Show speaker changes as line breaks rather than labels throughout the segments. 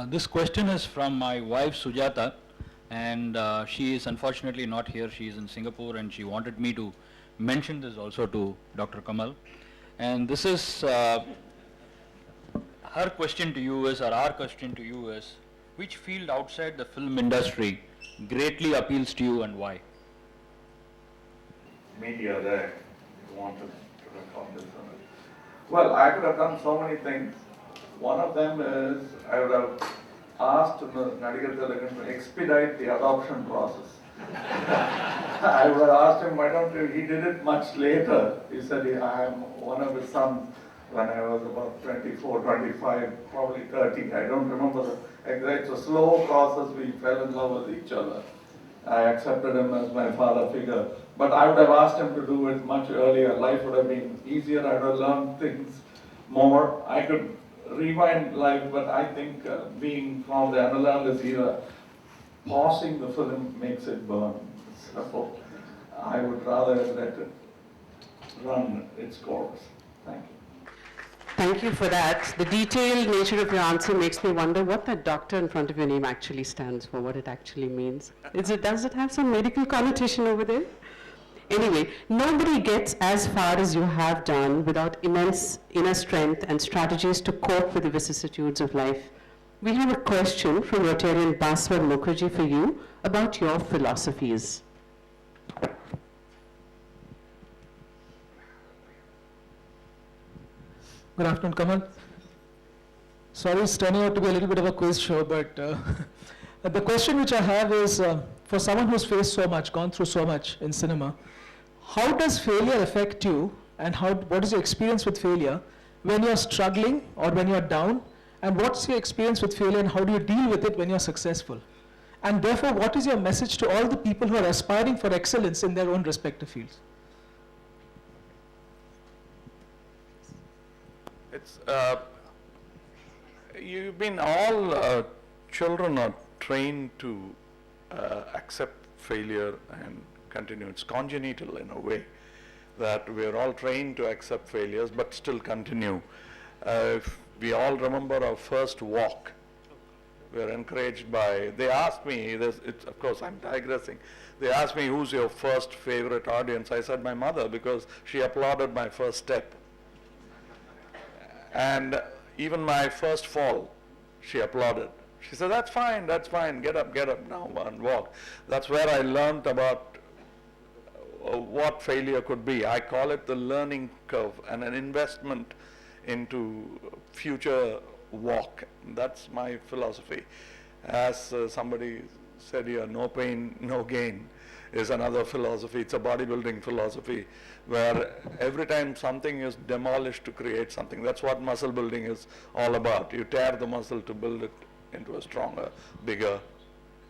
This question is from my wife Sujata, and she is unfortunately not here. She is in Singapore, and she wanted me to mention this also to Dr. Kamal. And this is her question to you is, or our question to you is, which field outside the film industry greatly appeals to you and why?
Media there, you wanted to record this on it. Well, I could have done so many things. One of them is I would have asked Nadigar Thilakan to expedite the adoption process. I would have asked him, why don't you, he did it much later. He said, I am one of his sons when I was about 24, 25, probably 30. I don't remember the exact. It's a slow process. We fell in love with each other. I accepted him as my father figure. But I would have asked him to do it much earlier. Life would have been easier. I would have learned things more. I could rewind life, but I think being from the analogous era, pausing the film makes it burn. So I would rather let it run its course. Thank you.
Thank you for that. The detailed nature of your answer makes me wonder what that doctor in front of your name actually stands for, what it actually means. Does it have some medical connotation over there? Anyway, nobody gets as far as you have done without immense inner strength and strategies to cope with the vicissitudes of life. We have a question from Rotarian Baswar Mukherjee for you about your philosophies.
Good afternoon, Kamal. Sorry, it's turning out to be a little bit of a quiz show, but the question which I have is, for someone who's faced so much, gone through so much in cinema, how does failure affect you, and what is your experience with failure when you're struggling or when you're down, and what's your experience with failure and how do you deal with it when you're successful? And therefore, what is your message to all the people who are aspiring for excellence in their own respective fields?
It's, all children are trained to accept failure and continue. It's congenital in a way that we're all trained to accept failures but still continue. If we all remember our first walk, we're encouraged by, they asked me, of course I'm digressing, they asked me who's your first favorite audience. I said my mother, because she applauded my first step. And even my first fall, she applauded. She said, that's fine, get up now and walk. That's where I learned about what failure could be. I call it the learning curve and an investment into future walk. That's my philosophy. As somebody said here, no pain, no gain is another philosophy. It's a bodybuilding philosophy where every time something is demolished to create something. That's what muscle building is all about. You tear the muscle to build it into a stronger, bigger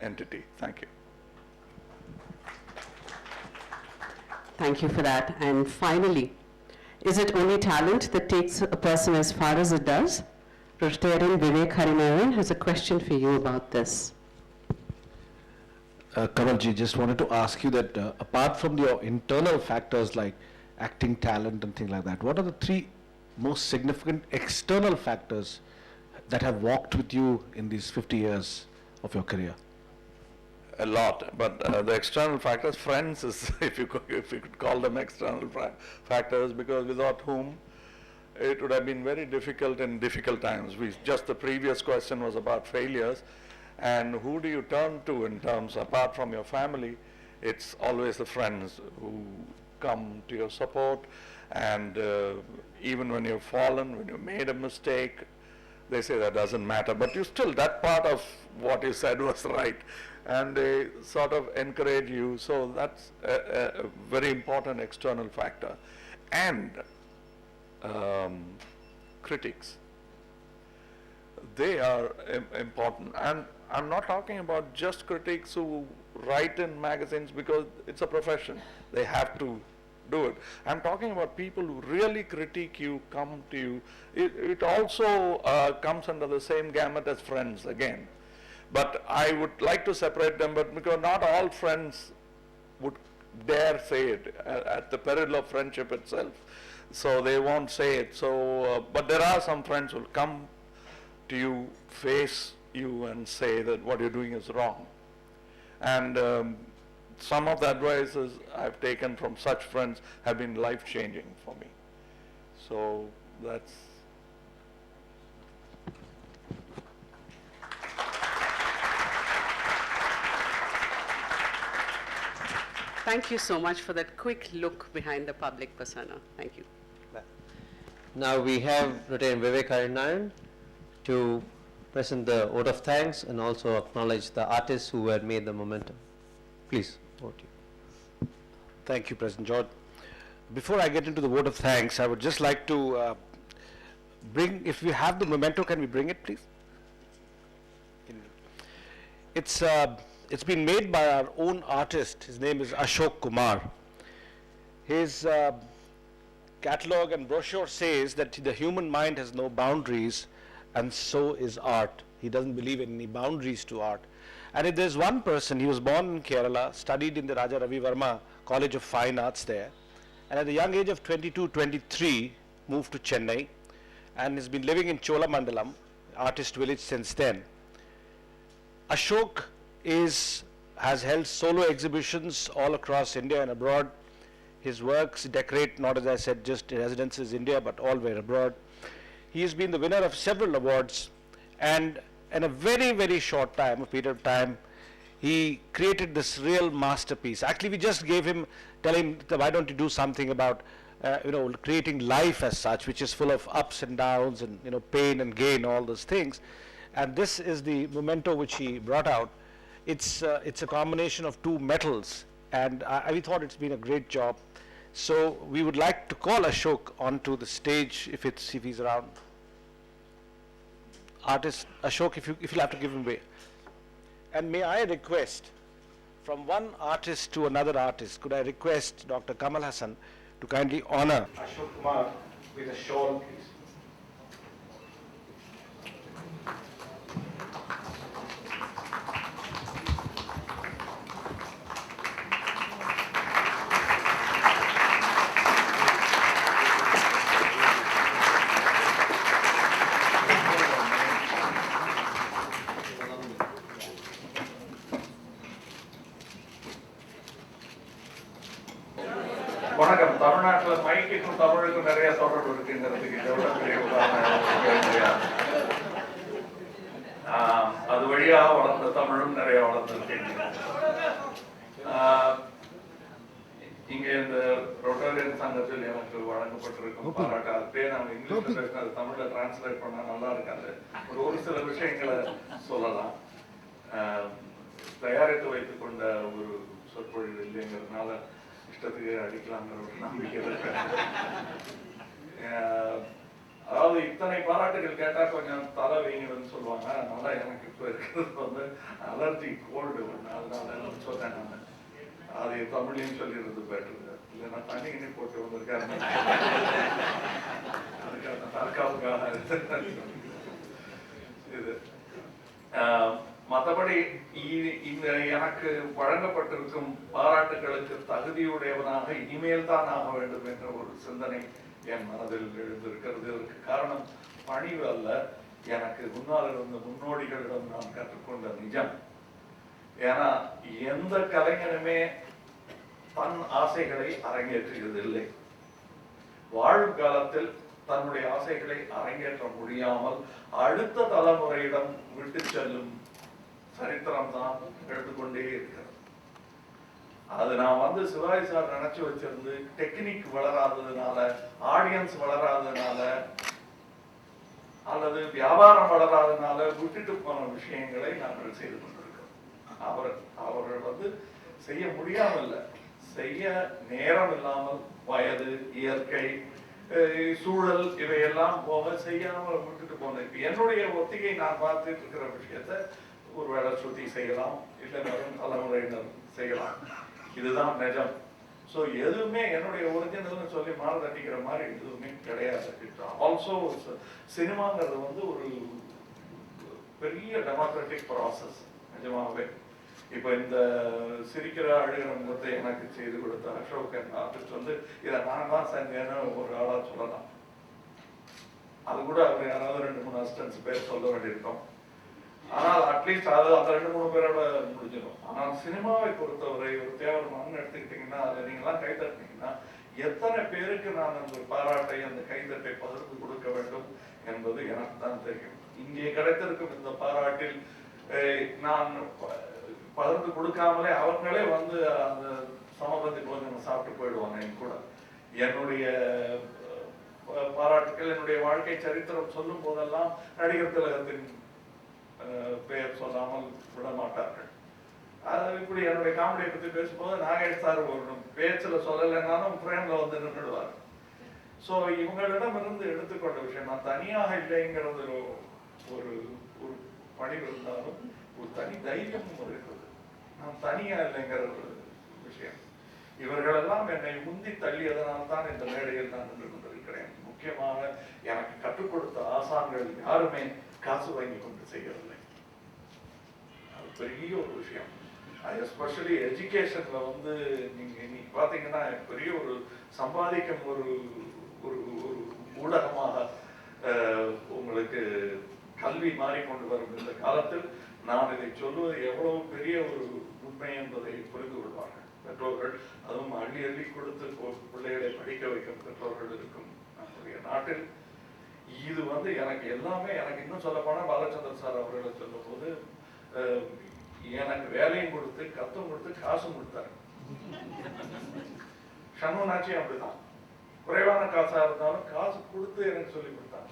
entity. Thank you.
Thank you for that. And finally, is it only talent that takes a person as far as it does? Rotarian Vivek Harinaran has a question for you about this.
Kamalji, just wanted to ask you that apart from your internal factors like acting talent and things like that, what are the three most significant external factors that have walked with you in these 50 years of your career?
A lot, but the external factors, friends is, if you could call them external factors, because without whom it would have been very difficult in difficult times. Just the previous question was about failures. And who do you turn to in terms, apart from your family? It's always the friends who come to your support, and even when you've fallen, when you made a mistake, they say that doesn't matter, but you still, that part of what you said was right, and they sort of encourage you. So that's a very important external factor. And critics, they are important. And I'm not talking about just critics who write in magazines because it's a profession. They have to do it. I'm talking about people who really critique you, come to you. It also comes under the same gamut as friends again. But I would like to separate them, but because not all friends would dare say it at the peril of friendship itself. So they won't say it. So, but there are some friends who will come to you face you and say that what you're doing is wrong. And some of the advices I've taken from such friends have been life-changing for me. So that's...
Thank you so much for that quick look behind the public persona. Thank you.
Now we have retained Vivek Harinaran to present the vote of thanks and also acknowledge the artists who had made the momentum. Please, over to you.
Thank you, President George. Before I get into the vote of thanks, I would just like to bring, if we have the memento, can we bring it, please? It's been made by our own artist. His name is Ashok Kumar. His catalog and brochure says that the human mind has no boundaries, and so is art. He doesn't believe in any boundaries to art. And if there's one person, he was born in Kerala, studied in the Raja Ravi Verma College of Fine Arts there, and at the young age of 22, 23, moved to Chennai, and has been living in Cholamandalam, artist village, since then. Ashok has held solo exhibitions all across India and abroad. His works decorate, not as I said, just residences in India, but all were abroad. He has been the winner of several awards, and in a very, very short time, a period of time, he created this real masterpiece. Actually, we just gave him, telling him, why don't you do something about, creating life as such, which is full of ups and downs and, pain and gain, all those things. And this is the memento which he brought out. It's a combination of two metals, and we thought it's been a great job. So we would like to call Ashok onto the stage if he's around. Artist Ashok, if you'll have to give him way. And may I request, from one artist to another artist, could I request Dr. Kamal Hassan to kindly honor Ashok Kumar with a shawl, please.
வணக்கம். தமிழ்நாட்டில் மைக்குக்கும் தமிழுக்கும் நிறைய தொடர்பு இருக்குங்கிறதுக்கு இதோட பெரிய உதாரணம். அது வழியாக வளர்ந்த தமிழும் நிறைய வளர்ந்துருக்கீங்க. இங்கே இந்த ரொட்டேரியன் சங்கத்தில் எனக்கு வழங்கப்பட்டிருக்கும் பாராட்டு. அப்படியே நம்ம இங்கிலீஷ்ல பேசினது தமிழ்ல டிரான்ஸ்லேட் பண்ணா நல்லா இருக்காது. ஒரு சில விஷயங்களை சொல்லலாம். தயாரித்து வைத்துக் கொண்ட ஒரு சொற்பொழிவு இல்லைங்கிறதுனால இஷ்டத்துக்கு அடிக்கலாங்கிற ஒரு நம்பிக்கை இருக்கு. அதாவது இத்தனை பாராட்டுகள் கேட்டா கொஞ்சம் தலை வீங்கிடுன்னு சொல்லுவாங்க. அதனால எனக்கு இப்ப இருக்கிறது வந்து அலர்ஜி கோல்டு ஒண்ணு. அதனால சொன்னேன் நான். அது தமிழ்லையும் சொல்லிடுறது பெட்டர். இல்லைன்னா தண்ணி கிண்ணி போட்டு வந்திருக்காரு. அதுக்காக தற்காப்புக்காக இது. மற்றபடி இந்த எனக்கு வழங்கப்பட்டிருக்கும் பாராட்டுகளுக்கு தகுதியுடையவனாக இனிமேல் தான் ஆக வேண்டும் என்ற ஒரு சிந்தனை என் மனதில் எழுந்திருக்கிறது. இதற்கு காரணம் பணிவு அல்ல, எனக்கு முன்னால் இருந்த முன்னோடிகளிடம் நான் கற்றுக்கொண்ட நிஜம். ஏன்னா எந்த கலைஞனுமே தன் ஆசைகளை அரங்கேற்றுவதில்லை. வாழும் காலத்தில் தன்னுடைய ஆசைகளை அரங்கேற்ற முடியாமல் அடுத்த தலைமுறையிடம் விட்டு செல்லும் சரித்திரம் தான் எடுத்துக்கொண்டே இருக்கிறது. அது நான் வந்து சிவாஜி சார் நினைச்சு வச்சிருந்து டெக்னிக் வளராததுனால, ஆடியன்ஸ் வளராததுனால, அல்லது வியாபாரம் வளராததுனால விட்டுட்டு போன விஷயங்களை நாங்கள் செய்து கொண்டிருக்கிறோம். அவர்கள் வந்து செய்ய முடியாமல் இல்லை, செய்ய நேரம் இல்லாமல், வயது, இயற்கை சூழல் இவையெல்லாம் போக செய்யாமல் விட்டுட்டு போனேன். என்னுடைய ஒத்திகை நான் பார்த்துட்டு இருக்கிற விஷயத்த ஒருவேளை ஸ்ருதி செய்யலாம், இல்லை வரும் தலைமுறையினர் செய்யலாம். இதுதான் நிஜம். ஸோ எதுவுமே என்னுடைய ஒரிஜினல்னு சொல்லி மாலை தட்டிக்கிற மாதிரி எதுவுமே கிடையாது. ஆல்சோ சினிமாங்கிறது வந்து ஒரு பெரிய டெமோக்ராட்டிக் ப்ராசஸ் நிஜமாகவே. இப்போ இந்த சிரிக்கிற அழுகிற முகத்தை எனக்கு செய்து கொடுத்த அசோக் என்ற ஆர்டிஸ்ட் வந்து இதை நான் தான் செஞ்சேன்னு ஒரு ஆளா சொல்லலாம். அது கூட அவர் யாராவது 2-3 அசிஸ்டன்ஸ் பேர் சொல்ல வேண்டியிருக்கோம். ஆனால் அட்லீஸ்ட் அது அந்த 2-3 பேரோட முடிஞ்சிடும். ஆனால் சினிமாவை பொறுத்தவரை ஒரு தேவரமானு எடுத்துக்கிட்டீங்கன்னா அதில் நீங்களாம் கை தட்டினீங்கன்னா எத்தனை பேருக்கு நான் அந்த பாராட்டை அந்த கைத்தட்டை பகிர்ந்து கொடுக்க வேண்டும் என்பது எனக்கு தான் தெரியும். இங்கே கிடைத்திருக்கும் இந்த பாராட்டில் நான் பகிர்ந்து கொடுக்காமலே அவங்களே வந்து அந்த சமபந்தி போஜனம் சாப்பிட்டு போயிடுவாங்க. என் கூட என்னுடைய பாராட்டுக்கள் என்னுடைய வாழ்க்கை சரித்திரம் சொல்லும் போதெல்லாம் நடிகர் திலகத்தின் பெயர் சொல்லாமல் விட மாட்டார்கள். அது இப்படி என்னுடைய காமெடியை பத்தி பேசும்போது நாகேஷ் சார் ஒரு பேச்சுல சொல்லலைன்னாலும் ஃப்ரேம்ல வந்து நின்றுடுவார். ஸோ இவங்களிடம் இருந்து எடுத்துக்கொண்ட விஷயம் நான் தனியாக இல்லைங்கிறது ஒரு ஒரு பணிவு இருந்தாலும் ஒரு தனி தைரியமும் இருக்கிறது. நான் தனியா இல்லைங்கிற ஒரு விஷயம். இவர்களெல்லாம் என்னை முந்தி தள்ளியதனால் தான் இந்த மேடையில் நான் நின்று கொண்டிருக்கிறேன். முக்கியமாக எனக்கு கற்றுக் கொடுத்த ஆசான்கள் யாருமே காசு வாங்கி கொண்டு செய்யவில்லை. அது பெரிய ஒரு விஷயம். எஸ்பெஷலி எஜுகேஷன்ல வந்து நீங்க பாத்தீங்கன்னா பெரிய ஒரு சம்பாதிக்கும் ஒரு ஒரு ஊடகமாக உங்களுக்கு கல்வி மாறிக்கொண்டு வரும் இந்த காலத்தில் நான் இதை சொல்லுவது எவ்வளவு பெரிய ஒரு உண்மை என்பதை புரிந்து கொள்வார்கள் பெற்றோர்கள். அதுவும் அள்ளி அள்ளி கொடுத்து பிள்ளைகளை படிக்க வைக்கும் பெற்றோர்கள் இருக்கும் நம்முடைய நாட்டில். இது வந்து எனக்கு எல்லாமே எனக்கு இன்னும் சொல்ல போனா பாலச்சந்திரன் சார் அவர்களை சொல்லும் போது எனக்கு வேலையும் கொடுத்து கத்தும் கொடுத்து காசும் கொடுத்தாரு. சண்முகநாச்சி அப்படிதான் குறைவான காசா இருந்தாலும் காசு கொடுத்து எனக்கு சொல்லி கொடுத்தாங்க.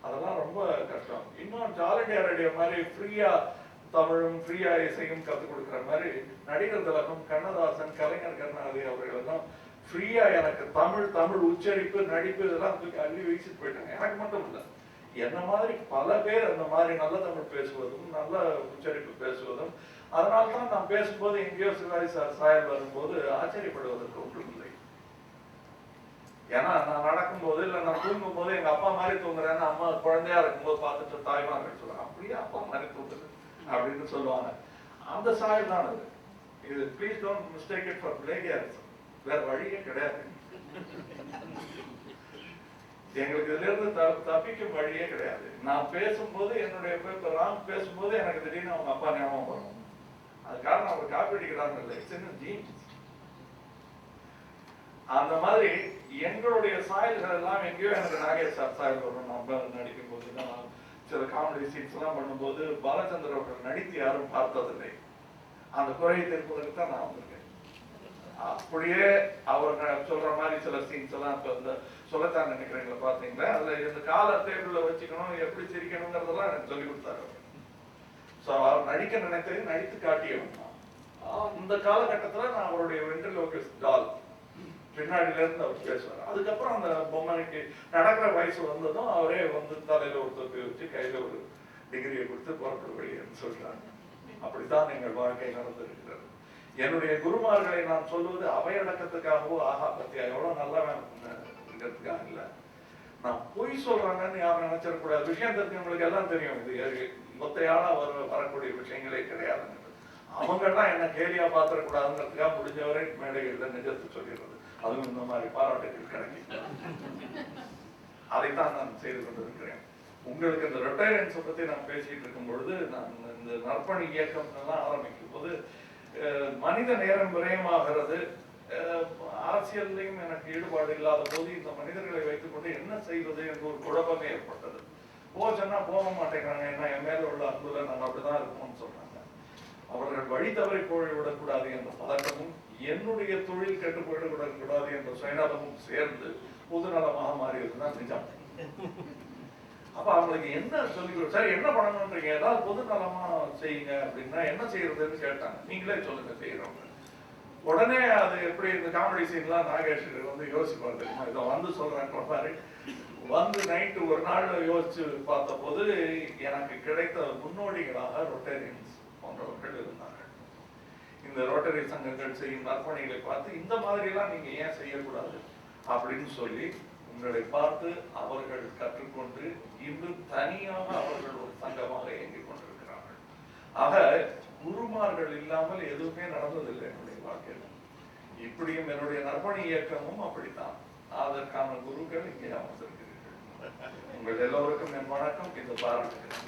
அதெல்லாம் ரொம்ப கஷ்டம். இன்னும் ஜாலிடியா ரேடியோ மாதிரி ஃப்ரீயா தமிழும் ஃப்ரீயா இசையும் கற்றுக் கொடுக்குற மாதிரி நடிகர் திலகம், கண்ணதாசன், கலைஞர் கருணாநிதி அவர்கள் எல்லாம் ஃப்ரீயா எனக்கு தமிழ் உச்சரிப்பு நடிப்பு இதெல்லாம் தூக்கி அள்ளி வீசிட்டு போயிட்டாங்க. எனக்கு மட்டும் இல்லை, என்ன மாதிரி பல பேர் அந்த மாதிரி நல்ல தமிழ் பேசுவதும் நல்ல உச்சரிப்பு பேசுவதும். அதனால்தான் நான் பேசும்போது எங்கேயோ சிவாஜி சார் சாயல் வரும்போது ஆச்சரியப்படுவதற்கு ஒன்றும் இல்லை. ஏன்னா நான் நடக்கும்போது இல்லை நான் தூங்கும் போது எங்க அப்பா மாதிரி தூங்குறேன்னு அம்மா குழந்தையா இருக்கும்போது பார்த்துட்டு தாய்மார்கள் சொல்லுவாங்க, அப்படியே அப்பா மாதிரி தூங்குது அப்படின்னு சொல்லுவாங்க. அந்த சாயல் தான் அது. இது please don't mistake it for plagiarism. வேற வழியே கிடையாது. எங்களுக்கு இதுல இருந்து தப்பிக்கும் வழியே கிடையாது. நான் பேசும்போது என்னுடைய ராம் பேசும்போது எனக்கு திடீர்னு அவங்க அப்பா ஞாபகம் வரும். அது காரணம் அவர் காப்பி அடிக்கிறாங்க இல்லை, சின்ன ஜீன்ஸ். அந்த மாதிரி எங்களுடைய சாயல்கள் எல்லாம் எங்கேயோ எனக்கு நாகேஷ் சார் சாயல் வரும். நம்ம நடிக்கும் போது தான் சில காமெடி சீன்ஸ் எல்லாம் பண்ணும்போது பாலச்சந்திர அவர்கள் நடித்து யாரும் பார்த்ததில்லை. அந்த குறையை தெரிப்பதற்கு தான் நான் வந்திருக்கேன். அப்படியே அவங்க சொல்ற மாதிரி சில சீன்ஸ் எல்லாம் இப்ப இந்த சொல்லத்தான் நினைக்கிறீங்களா பாத்தீங்களா, அதுல இந்த கால டேபிள்ல வச்சுக்கணும், எப்படி சிரிக்கணுங்கிறதெல்லாம் எனக்கு சொல்லி கொடுத்தாரு. சோ அவர் நடிக்க நினைத்தது நடித்து காட்டியவன். இந்த காலகட்டத்துல நான் அவருடைய வென்ட்ரிலோக்விஸ்ட் டால் பின்னாடில இருந்து அவர் பேசுவார். அதுக்கப்புறம் அந்த பொம்மைக்கு நடக்கிற வயசு வந்ததும் அவரே வந்து தலையில ஒரு தொப்பி வச்சு கையில ஒரு டிகிரியை கொடுத்து புறப்பட வெளியேன்னு சொல்றாங்க. அப்படித்தான் எங்கள் வாழ்க்கை நடந்திருக்கிறது. என்னுடைய குருமார்களை நான் சொல்வது அவையடக்கத்துக்காகவோ ஆஹா பத்தியா எவ்வளவு நல்லா இருக்கிறதுக்காக இல்ல. நான் பொய் சொல்றாங்கன்னு யாரும் நினைச்சிடக்கூடாது. விஷயம் தெரிஞ்சவங்களுக்கு எல்லாம் தெரியும் இது மொத்தையானா வரக்கூடிய விஷயங்களே கிடையாது. அவங்க எல்லாம் என்ன கேலியா பாத்திரக்கூடாதுங்கிறதுக்காக முடிஞ்சவரை மேடைகள்ல நிஜத்தை சொல்லிடுறது. அதுவும் இந்த மாதிரி பாராட்டுகள் கிடைக்கும். அதைத்தான் நான் செய்து கொண்டிருக்கிறேன். உங்களுக்கு இந்த ரிட்டையரன்ஸை பத்தி நான் பேசிட்டு இருக்கும் பொழுது நான் இந்த நற்பணி இயக்கம் எல்லாம் ஆரம்பிக்கும் போது மனித நேரம் விரயமாகிறது. அரசியல்லையும் எனக்கு ஈடுபாடு இல்லாத போது இந்த மனிதர்களை வைத்துக் கொண்டு என்ன செய்வது என்று ஒரு குழப்பமே ஏற்பட்டது. போச்சன்னா போக மாட்டேங்கிறாங்க, என்ன என் மேல உள்ள அன்புல நாங்கள் அப்படிதான் இருக்கணும்னு சொல்றாங்க. அவர்கள் வழி தவறி போய்விடக்கூடாது என்ற பதட்டமும் என்னுடைய தொழில் கெட்டு போய்விடக்கூடாது என்ற சுயநலமும் சேர்ந்து பொதுநலமாக மாறியதுதான் நிஜம். அப்ப அவங்களுக்கு என்ன சொல்லி சார் என்ன பண்ணணும்ன்றீங்க, ஏதாவது பொது நலமா செய்யுங்க அப்படின்னா என்ன செய்யறதுன்னு கேட்டாங்க. நீங்களே சொல்லுங்க செய்யறோம். உடனே அது எப்படி இந்த காமெடி சீன்லாம் நாகேஷ் வந்து யோசிப்பாரு தெரியுமா, இதை வந்து சொல்றேன்ற மாதிரி வந்து நைட்டு ஒரு நாள் யோசிச்சு பார்த்த போது எனக்கு கிடைத்த முன்னோடிகளாக ரொட்டேரியன்ஸ் போன்றவர்கள் இருந்தார்கள். இந்த ரோட்டரி சங்கங்கள் செய்யும் நற்பணிகளை பார்த்து இந்த மாதிரி எல்லாம் நீங்க ஏன் செய்யக்கூடாது அப்படின்னு சொல்லி உங்களை பார்த்து அவர்கள் கற்றுக்கொண்டு இன்று தனியாக அவர்கள் ஒரு சங்கமாக இயங்கிக் கொண்டிருக்கிறார்கள். ஆக குருமார்கள் இல்லாமல் எதுவுமே நடந்ததில்லை என்னுடைய வாழ்க்கையில். இப்படியும் என்னுடைய நற்பணி இயக்கமும் அப்படித்தான். அதற்கான குருக்கள் இங்கே அமர்ந்திருக்கிறீர்கள். உங்கள் எல்லோருக்கும் என் வணக்கம். இந்த பாராட்டுகிறேன்.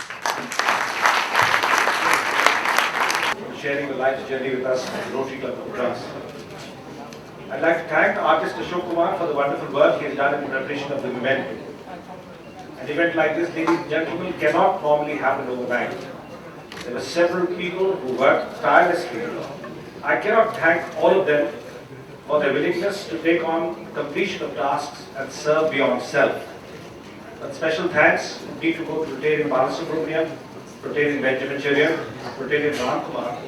for sharing your life's journey with us at Rotary Club of Madras. I'd like to thank artist Ashok Kumar for the wonderful work he has done in preparation of the event. An event like this, ladies and gentlemen, cannot normally happen overnight. There were several people who worked tirelessly. I cannot thank all of them for their willingness to take on the completion of tasks and serve beyond self. But special thanks need to go to Rotarian Balasubramaniam, Rotarian Benjamin Cherian, Rotarian Ramkumar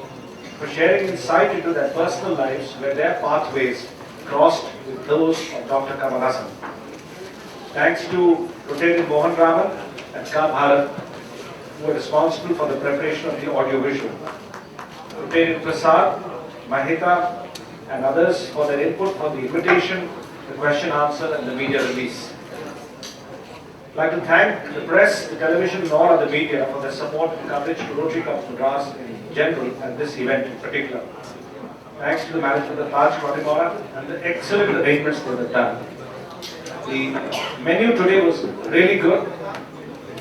for sharing insight into their personal lives where their pathways crossed with those of Dr. Kamal Hassan. Thanks to Rotarian Mohan Raman and Ka Bharat, who were responsible for the preparation of the audiovisual. Rotarian Prasad, Mahita, and others for their input for the invitation, the question answer, and the media release. I'd like to thank the press, the television, and all other media for their support and coverage to Rotary Club of Madras in general and this event in particular. Thanks to the management of Taj Kotimora and the excellent arrangements they have done. The menu today was really good,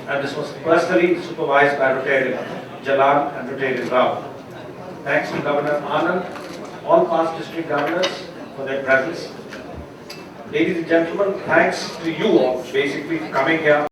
and this was personally supervised by Rotarian Jalan and Rotarian Rao. Thanks to Governor Anand, all past district governors for their presence. Ladies and gentlemen, thanks to you all basically for coming here.